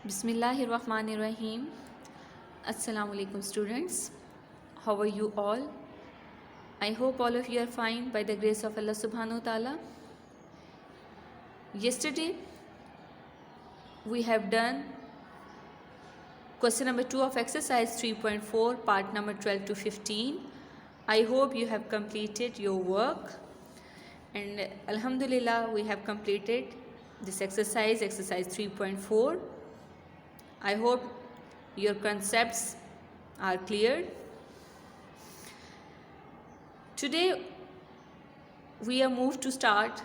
Bismillahirrahmanirrahim. Assalamu alaikum students. How are you all? I hope all of you are fine by the grace of Allah subhanahu wa ta'ala. Yesterday we have done question number 2 of exercise 3.4 part number 12 to 15. I hope you have completed your work and alhamdulillah we have completed this exercise 3.4. I hope your concepts are clear. Today we are moved to start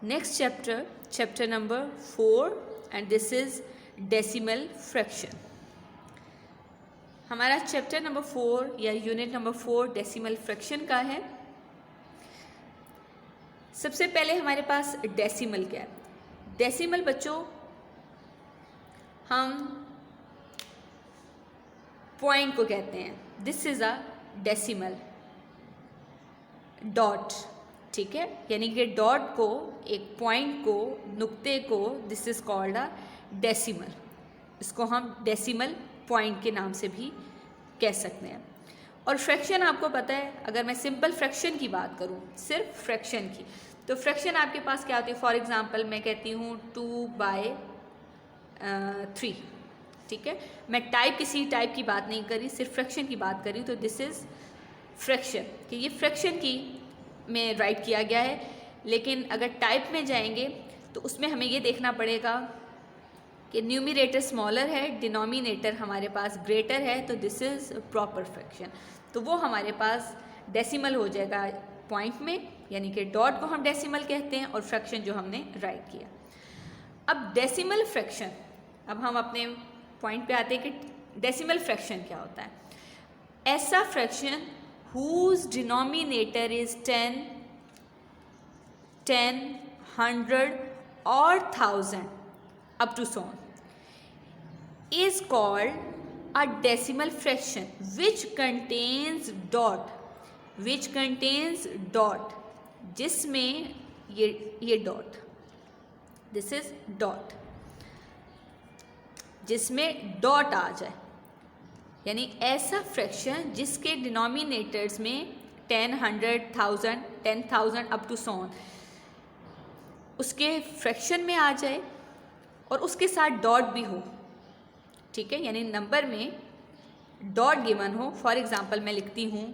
next chapter number 4, and this is decimal fraction. हमारा chapter number 4 या unit number 4 decimal fraction का है. सबसे पहले हमारे पास decimal क्या है. Decimal बच्चों हम पॉइंट को कहते हैं. This is a decimal dot. ठीक है, यानी कि डॉट को, एक पॉइंट को, नुक्ते को, this is called a decimal. इसको हम डेसिमल पॉइंट के नाम से भी कह सकते हैं. और फ्रैक्शन आपको पता है, अगर मैं सिंपल फ्रैक्शन की बात करूं, सिर्फ फ्रैक्शन की, तो फ्रैक्शन आपके पास क्या होती है. फॉर एग्जांपल मैं कहती हूँ 2/3. ठीक है, मैं किसी टाइप की बात नहीं करी, सिर्फ फ्रैक्शन की बात करी, तो दिस इज़ फ्रैक्शन. कि ये फ्रैक्शन की में राइट किया गया है. लेकिन अगर टाइप में जाएंगे तो उसमें हमें ये देखना पड़ेगा कि न्यूमरेटर स्मॉलर है, डिनोमिनेटर हमारे पास ग्रेटर है, तो दिस इज़ प्रॉपर फ्रैक्शन. तो वो हमारे पास डेसिमल हो जाएगा पॉइंट में, यानी कि डॉट को हम डेसिमल कहते हैं, और फ्रैक्शन जो हमने राइट किया. अब डेसिमल फ्रैक्शन, अब हम अपने पॉइंट पे आते हैं कि डेसिमल फ्रैक्शन क्या होता है. ऐसा fraction whose denominator is 10, 100 or 1000 up to so on is called a decimal fraction which contains dot, जिसमें ये डॉट, दिस इज डॉट, जिसमें डॉट आ जाए. यानी ऐसा फ्रैक्शन जिसके डिनोमिनेटर्स में 10, 100, 1000, 10,000 अप टू सो ऑन उसके फ्रैक्शन में आ जाए और उसके साथ डॉट भी हो. ठीक है, यानी नंबर में डॉट गिवन हो. फॉर एग्जांपल मैं लिखती हूँ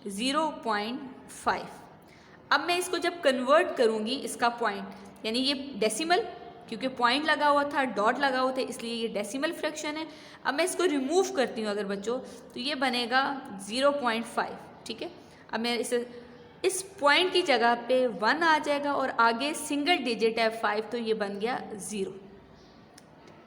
0.5. अब मैं इसको जब कन्वर्ट करूँगी, इसका पॉइंट, यानी ये डेसिमल, क्योंकि पॉइंट लगा हुआ था, डॉट लगा हुआ था, इसलिए ये डेसिमल फ्रैक्शन है. अब मैं इसको रिमूव करती हूँ अगर बच्चों, तो ये बनेगा 0.5. ठीक है, अब मैं इस पॉइंट की जगह पे 1 आ जाएगा और आगे सिंगल डिजिट है 5, तो ये बन गया 0.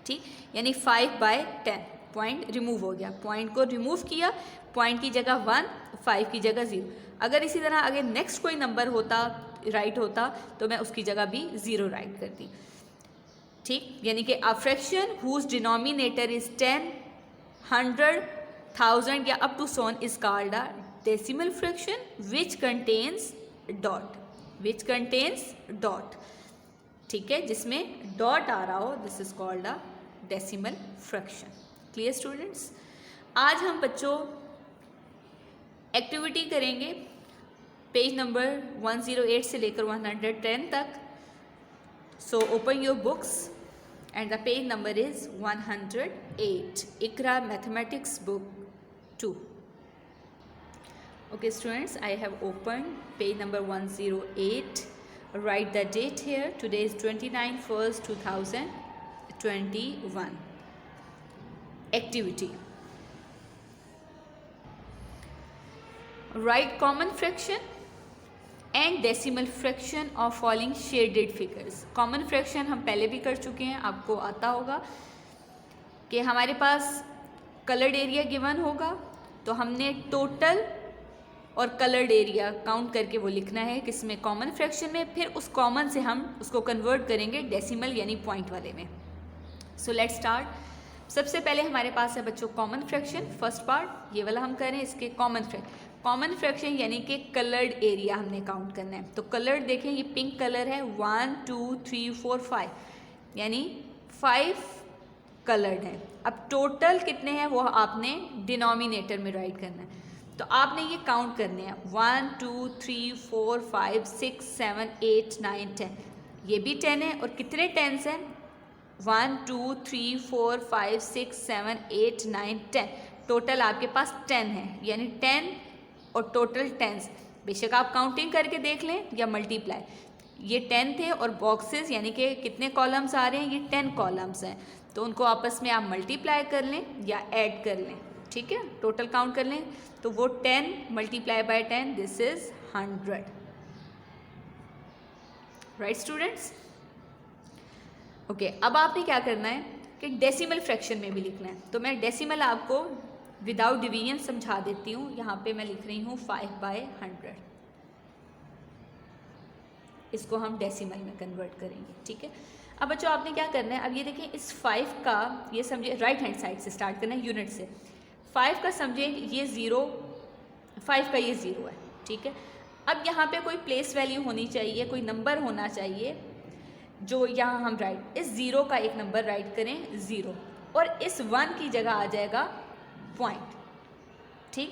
ठीक, यानी 5/10 पॉइंट रिमूव हो गया. पॉइंट को रिमूव किया, पॉइंट की जगह 1, 5 की जगह 0. अगर इसी तरह अगर नेक्स्ट कोई नंबर होता, राइट होता, तो मैं उसकी जगह भी 0 राइट करती. ठीक, यानी कि a fraction whose denominator is 10, 100, 1000 या up to so on is called a decimal fraction which contains dot. ठीक है, जिसमें डॉट आ रहा हो, this is called a decimal fraction. Clear students. आज हम बच्चों एक्टिविटी करेंगे पेज नंबर 108 से लेकर 110 तक. So open your books and the page number is 108. Iqra Mathematics book 2. Okay students, I have opened page number 108. Write the date here. Today is 29/1/2021. Activity. Write common fraction and decimal fraction of following shaded figures. Common fraction हम पहले भी कर चुके हैं, आपको आता होगा कि हमारे पास कलर्ड एरिया गिवन होगा, तो हमने टोटल और कलर्ड एरिया काउंट करके वो लिखना है किसमें, कॉमन फ्रैक्शन में. फिर उस कॉमन से हम उसको कन्वर्ट करेंगे डेसिमल यानी पॉइंट वाले में. So let's start. सबसे पहले हमारे पास है बच्चों कॉमन फ्रैक्शन. फर्स्ट पार्ट ये वाला हम करें, इसके कॉमन फ्रैक्शन यानी कि कलर्ड एरिया हमने काउंट करना है. तो कलर्ड देखें, ये पिंक कलर है, 1 2 3 4 5, यानी 5 कलर्ड हैं। अब टोटल कितने हैं वो आपने डिनोमिनेटर में राइट करना है। तो आपने ये काउंट करने हैं 1 2 3 4 5 6 7 8 9 10, ये भी 10 है। और कितने टेंस हैं? 1 2 3 4 5 6 7 8 9 10, टोटल आपके पास 10 है, यानी 10 और टोटल टेंस। बेशक आप काउंटिंग करके देख लें या मल्टीप्लाई। ये 10 थे और बॉक्सेस यानी कि कितने कॉलम्स आ रहे हैं, ये 10 कॉलम्स हैं, तो उनको आपस में आप मल्टीप्लाई कर लें या ऐड कर लें, ठीक है। टोटल काउंट कर लें तो वो 10 multiply by 10, this is 100। Right students? Okay, अब आपने क्या करना है कि डेसिमल फ्रैक्शन में भी लिखना है। तो मैं डेसिमल आपको विदाउट डिवीजन समझा देती हूँ। यहाँ पे मैं लिख रही हूँ 5/100, इसको हम डेसिमल में कन्वर्ट करेंगे, ठीक है। अब बच्चों आपने क्या करना है, अब ये देखिए इस 5 का ये समझे राइट हैंड साइड से स्टार्ट करना है, यूनिट से। 5 का समझे ये 0, 5 का ये 0 है, ठीक है। अब यहाँ पे कोई प्लेस वैल्यू होनी चाहिए, कोई नंबर होना चाहिए जो यहाँ हम राइट, इस 0 का एक नंबर राइट करें 0, और इस 1 की जगह आ जाएगा पॉइंट, ठीक।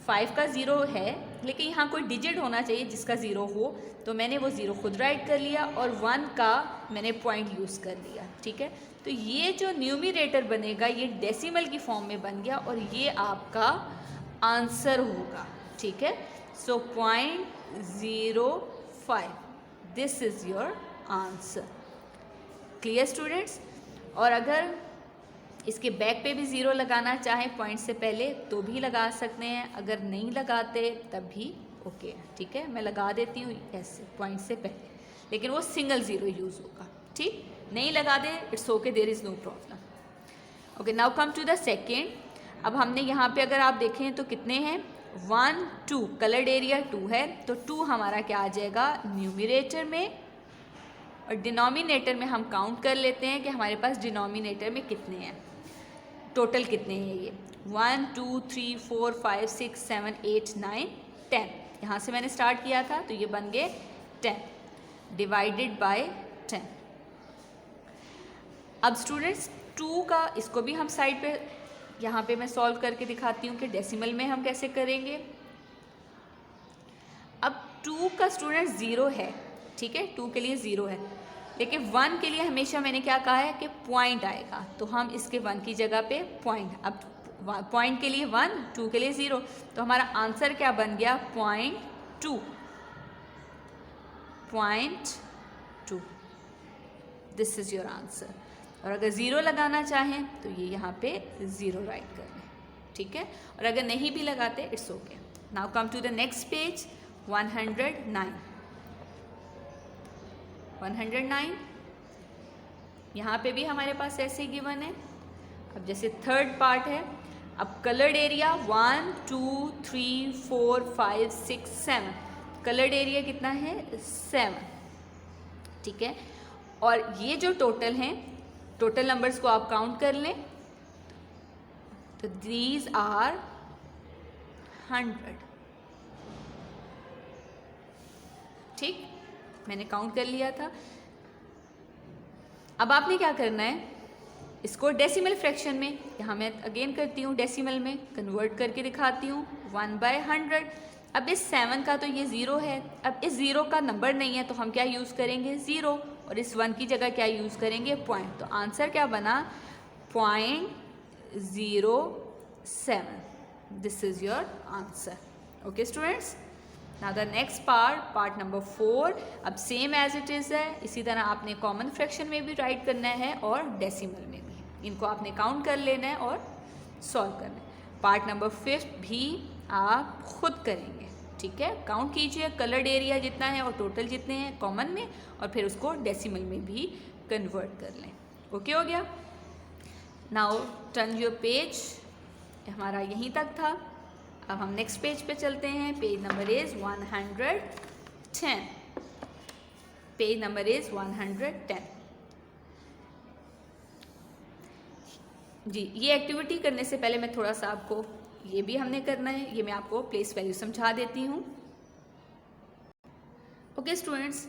5 का 0 है लेकिन यहाँ कोई डिजिट होना चाहिए जिसका 0 हो, तो मैंने वो 0 खुद राइट कर लिया और 1 का मैंने पॉइंट यूज़ कर लिया, ठीक है। तो ये जो न्यूमरेटर बनेगा ये डेसिमल की फॉर्म में बन गया और ये आपका आंसर होगा, ठीक है। सो 0.05, this is your answer. Clear students? और अगर इसके बैक पे भी 0 लगाना चाहें पॉइंट से पहले तो भी लगा सकते हैं, अगर नहीं लगाते तब भी ओके, ठीक है। मैं लगा देती हूँ ऐसे पॉइंट से पहले, लेकिन वो सिंगल 0 यूज़ होगा, ठीक। नहीं लगा दे it's okay, there is no problem. Okay, now come to the second. अब हमने यहाँ पे अगर आप देखें तो कितने हैं, 1 2, कलर्ड एरिया 2 है, तो 2 हमारा क्या आ जाएगा न्यूमरेटर में, और डिनोमिनेटर में हम काउंट कर लेते हैं कि हमारे पास डिनोमिनेटर में कितने हैं, टोटल कितने हैं ये 1 2 3 4 5 6 7 8 9 10। यहाँ से मैंने स्टार्ट किया था तो ये बन गए 10 डिवाइडेड बाय 10। अब स्टूडेंट्स 2 का इसको भी हम साइड पे यहाँ पे मैं सॉल्व करके दिखाती हूँ कि डेसिमल में हम कैसे करेंगे। अब 2 का स्टूडेंट 0 है, ठीक है, 2 के लिए 0 है, लेकिन 1 के लिए हमेशा मैंने क्या कहा है कि पॉइंट आएगा, तो हम इसके 1 की जगह पे पॉइंट, अब पॉइंट के लिए 1, 2 के लिए 0, तो हमारा आंसर क्या बन गया 0.2, दिस इज योर आंसर। और अगर 0 लगाना चाहें तो ये यहाँ पे 0 राइट कर लें, ठीक है। और अगर नहीं भी लगाते it's okay. Now come to the next page 109। यहाँ पे भी हमारे पास ऐसे ही गिवन है। अब जैसे थर्ड पार्ट है, अब कलर्ड एरिया 1 2 3 4 5 6 7, कलर्ड एरिया कितना है 7, ठीक है। और ये जो टोटल हैं, टोटल नंबर्स को आप काउंट कर लें तो दीज आर 100, ठीक, मैंने काउंट कर लिया था। अब आपने क्या करना है, इसको डेसिमल फ्रैक्शन में, यहाँ मैं अगेन करती हूँ डेसिमल में कन्वर्ट करके दिखाती हूँ 1/100। अब इस 7 का तो ये 0 है, अब इस 0 का नंबर नहीं है तो हम क्या यूज़ करेंगे 0, और इस 1 की जगह क्या यूज़ करेंगे पॉइंट, तो आंसर क्या बना 0.07, this is your answer. Okay students, now the next part number 4, अब सेम एज इट इज़ है, इसी तरह आपने कॉमन फ्रैक्शन में भी राइट करना है और डेसिमल में भी, इनको आपने काउंट कर लेना है और सॉल्व करना है। पार्ट नंबर 5 भी आप खुद करेंगे, ठीक है। काउंट कीजिए कलर्ड एरिया जितना है और टोटल जितने हैं कॉमन में, और फिर उसको डेसिमल में भी कन्वर्ट कर लें। ओके हो गया। नाउ टर्न योर पेज, हमारा यहीं तक था। अब हम नेक्स्ट पेज पे चलते हैं। Page number is 110, page number is 110। जी, ये एक्टिविटी करने से पहले मैं थोड़ा सा आपको ये भी हमने करना है, ये मैं आपको प्लेस वैल्यू समझा देती हूँ। ओके स्टूडेंट्स,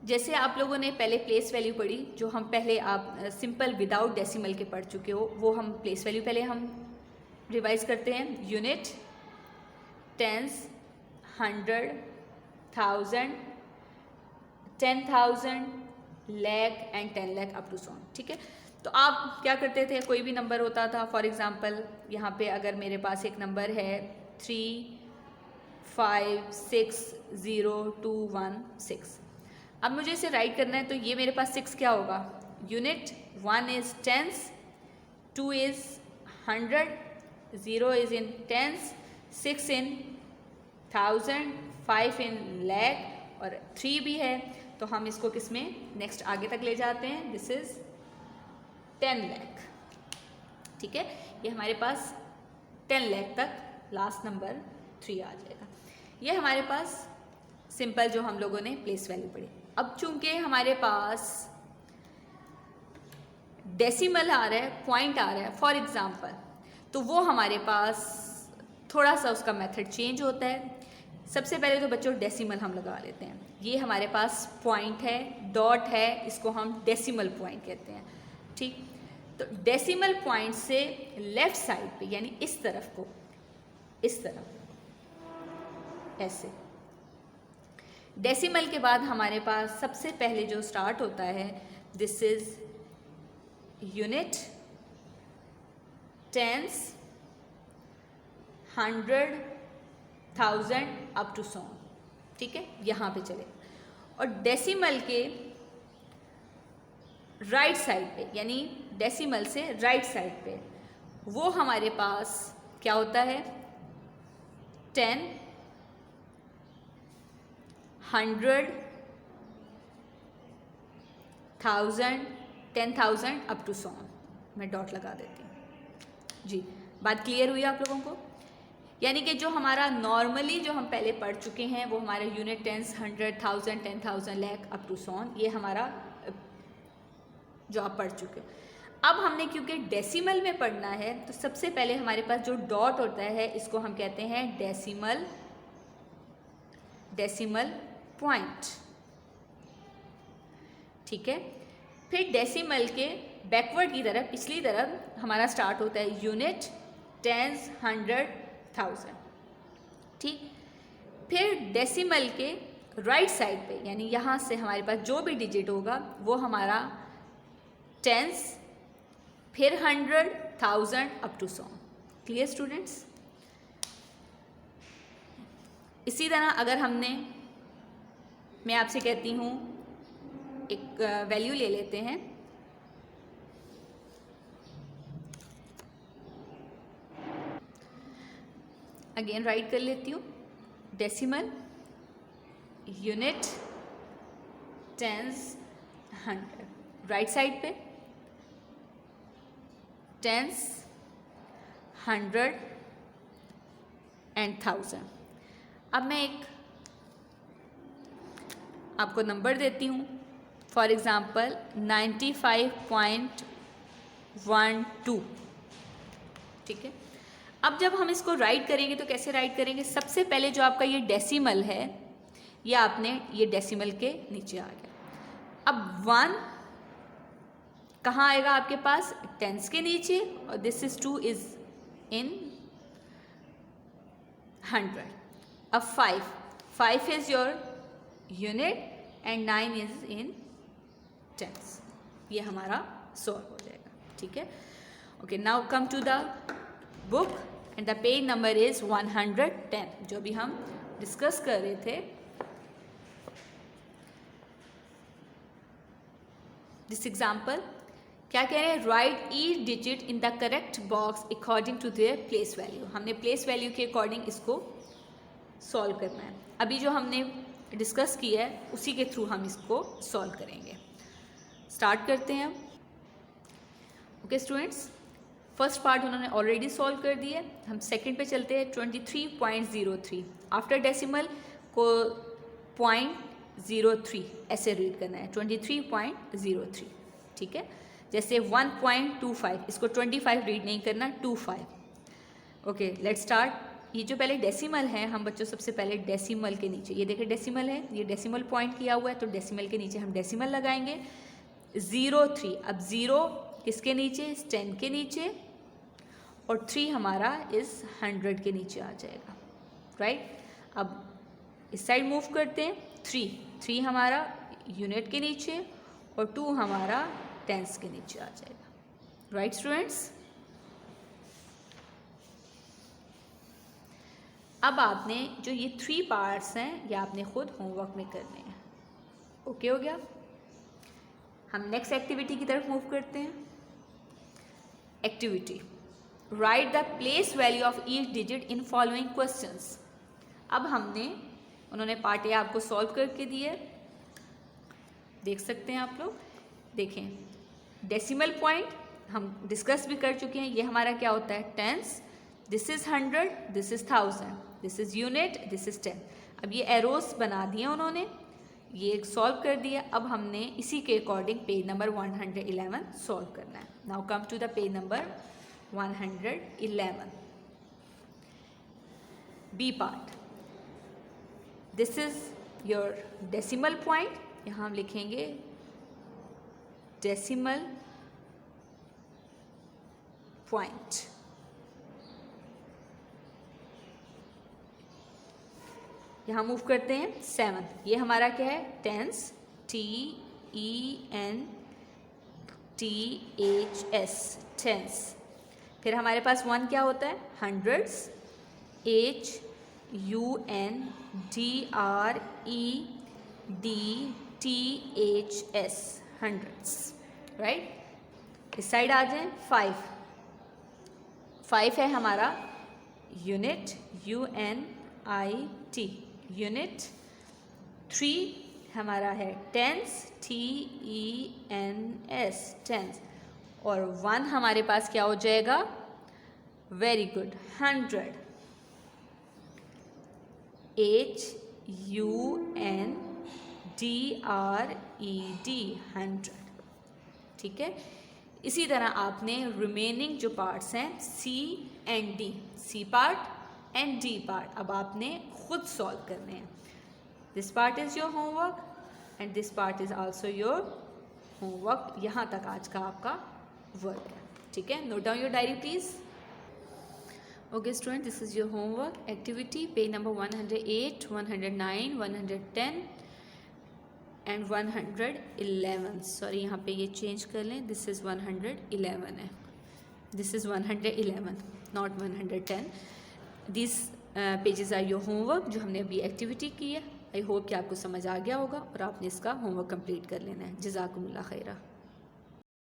जैसे आप लोगों ने पहले प्लेस वैल्यू पढ़ी, जो हम पहले आप सिंपल विदाउट डेसिमल के पढ़ चुके हो, वो हम प्लेस वैल्यू पहले हम रिवाइज करते हैं। Unit, tens, 100, 1000, 10,000, lakh and 10 lakh up to so on. ठीक है, तो आप क्या करते थे, कोई भी नंबर होता था, फॉर एग्जांपल यहाँ पे अगर मेरे पास एक नंबर है 3560216, अब मुझे इसे राइट करना है, तो ये मेरे पास 6 क्या होगा, unit, 1 is tens, 2 is 100, 0 is in tens, 6 in 1000, 5 in lakh और 3 भी है, तो हम इसको किस में नेक्स्ट आगे तक ले जाते हैं, दिस इज 10 लाख। ठीक है, ये हमारे पास 10 लाख तक लास्ट नंबर 3 आ जाएगा। ये हमारे पास सिंपल जो हम लोगों ने प्लेस वैल्यू पढ़ी। अब चूंकि हमारे पास डेसिमल आ रहा है, पॉइंट आ रहा है फॉर एग्जांपल, तो वो हमारे पास थोड़ा सा उसका मेथड चेंज होता है। सबसे पहले तो बच्चों डेसिमल हम लगा लेते हैं। ये हमारे पास पॉइंट है, डॉट है, इसको हम डेसिमल पॉइंट कहते हैं। ठीक, तो डेसिमल पॉइंट से लेफ्ट साइड पे यानी इस तरफ को, इस तरफ ऐसे, डेसिमल के बाद हमारे पास सबसे पहले जो स्टार्ट होता है, this is unit, tens, 100, 1000 up to so on. ठीक है, यहाँ पे चले, और डेसिमल के राइट साइड पे यानी डेसिमल से राइट साइड पे वो हमारे पास क्या होता है, 10, 100, 1000, 10,000 अप टू सो ऑन। मैं डॉट लगा देती हूँ जी। बात क्लियर हुई आप लोगों को? यानी कि जो हमारा नॉर्मली जो हम पहले पढ़ चुके हैं वो हमारे unit, tens, 100, 1000, 10,000, lakh up to so on, ये हमारा जो आप पढ़ चुके हो। अब हमने क्योंकि डेसिमल में पढ़ना है, तो सबसे पहले हमारे पास जो डॉट होता है इसको हम कहते हैं डेसिमल, डेसिमल पॉइंट। ठीक है, फिर डेसिमल के बैकवर्ड की तरफ, पिछली तरफ हमारा स्टार्ट होता है यूनिट, टेंस, 100, 1000। ठीक, फिर डेसिमल के राइट साइड पे यानी यहाँ से हमारे पास जो भी डिजिट होगा वो हमारा टेंस, फिर 100, 1000 up to so on. Clear students? इसी तरह अगर हमने, मैं आपसे कहती हूँ एक वैल्यू ले लेते हैं, अगेन राइट कर लेती हूँ, decimal, unit, tens, 100, right side पे टेंस, 100 एंड 1000। अब मैं एक आपको नंबर देती हूँ, फॉर एग्ज़ाम्पल 95.12। ठीक है, अब जब हम इसको राइट करेंगे तो कैसे राइट करेंगे? सबसे पहले जो आपका ये डेसिमल है, ये आपने ये डेसिमल के नीचे आ गया। अब 1 कहाँ आएगा आपके पास? टेंस के नीचे, और दिस इज 2 इज इन 100। अब 5 is your unit and 9 is in tens. ये हमारा सॉल्व हो जाएगा। ठीक है, okay, now come to the book and the page number is 110, जो भी हम डिस्कस कर रहे थे। दिस एग्जाम्पल क्या कह रहे हैं? Write each digit in the correct box according to their place value. हमने प्लेस वैल्यू के अकॉर्डिंग इसको सॉल्व करना है। अभी जो हमने डिस्कस किया है उसी के थ्रू हम इसको सॉल्व करेंगे। स्टार्ट करते हैं। ओके स्टूडेंट्स, फर्स्ट पार्ट उन्होंने ऑलरेडी सॉल्व कर दिया। हम सेकंड पे चलते हैं। 23.03 आफ्टर डेसिमल को 0.03 ऐसे रीड करना है। 23.03। ठीक है, जैसे 1.25 इसको 25 रीड नहीं करना, 25। Okay, let's start. ये जो पहले डेसिमल है, हम बच्चों सबसे पहले डेसिमल के नीचे, ये देखिए डेसिमल है, ये डेसिमल पॉइंट किया हुआ है, तो डेसिमल के नीचे हम डेसिमल लगाएंगे 0.3। अब 0 किसके नीचे, इस 10 के नीचे, और 3 हमारा इस 100 के नीचे आ जाएगा, राइट। अब इस साइड मूव करते हैं, 3 हमारा यूनिट के नीचे और 2 हमारा टेंस के नीचे आ जाएगा, राइट स्टूडेंट्स। अब आपने जो ये 3 पार्ट्स हैं ये आपने खुद होमवर्क में करने हैं, ओके हो गया। हम नेक्स्ट एक्टिविटी की तरफ मूव करते हैं। Activity, right the place value of each digit in following questions. अब उन्होंने पार्ट ए आपको सॉल्व करके दिए, देख सकते हैं आप लोग। देखें, डेसिमल पॉइंट हम डिस्कस भी कर चुके हैं, ये हमारा क्या होता है, tens. This is 100, this is 1000, this is unit, this is 10। अब ये एरोस बना दिए उन्होंने, ये सॉल्व कर दिया। अब हमने इसी के अकॉर्डिंग पेज नंबर 111 सॉल्व करना है। Now come to the page number 111, B part. This is your decimal point, यहाँ हम लिखेंगे डेसिमल पॉइंट। यहाँ मूव करते हैं 7, ये हमारा क्या है, टेंस, TENTHS, टेंस। फिर हमारे पास 1 क्या होता है, हंड्रेड्स, HUNDREDTHS, हंड्रेड्स, राइट। इस साइड आ जाएं, 5 है हमारा यूनिट, UNIT, यूनिट। 3 हमारा है टेंस, TENS, टेंस। और 1 हमारे पास क्या हो जाएगा, वेरी गुड, 100, HUNDRED, 100, ठीक है। इसी तरह आपने रिमेनिंग जो पार्ट्स हैं C and D, C part and D part, अब आपने खुद सॉल्व करने हैं। This part is your homework and this part is also your homework. यहाँ तक आज का आपका वर्क है, ठीक है। Note down your diary please. Okay student, this is your homework activity, page number 108, 109, 110 and 111। Sorry, यहाँ पे ये चेंज कर लें, दिस इज़ 111 है, this is 111, not 110। This pages are your homework, जो हमने अभी एक्टिविटी की है। आई होप कि आपको समझ आ गया होगा और आपने इसका होमवर्क कंप्लीट कर लेना है। जज़ाकुमुल्लाह खैरा।